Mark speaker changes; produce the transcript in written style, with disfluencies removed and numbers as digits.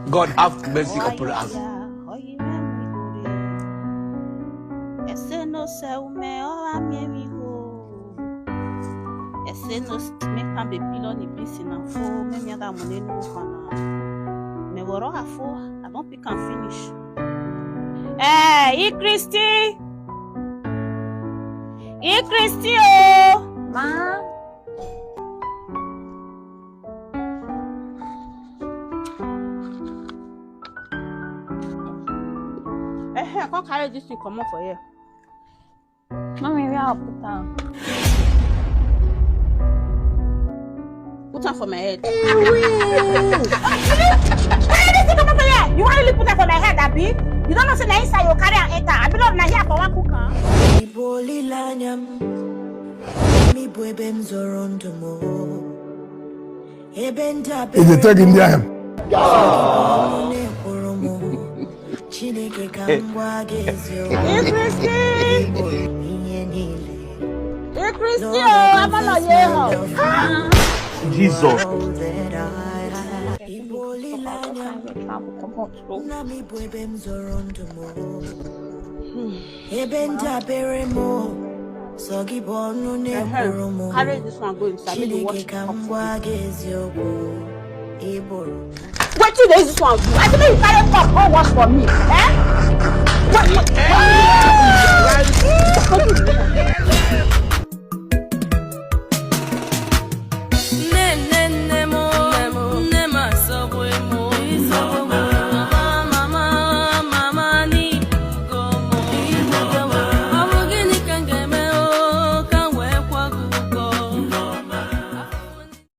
Speaker 1: God have mercy upon us.
Speaker 2: I don't think I can finish. Hey, Christy! Christy, oh!
Speaker 3: Ma?
Speaker 2: I can't carry this thing come on for you.
Speaker 3: Mommy, where I'll put down?
Speaker 2: Put on for my head.
Speaker 3: Where did this come on for here? You want to really put that for my head, Abby? You don't know say na inside you carry and enter. I belong na here for one cook.
Speaker 4: Is it taking the him?
Speaker 3: Christy, I'm on here.
Speaker 1: Jesus.
Speaker 2: Carry this one, go inside. Maybe watch it. What is this one? I think you carry cup or wash for me. Eh? What?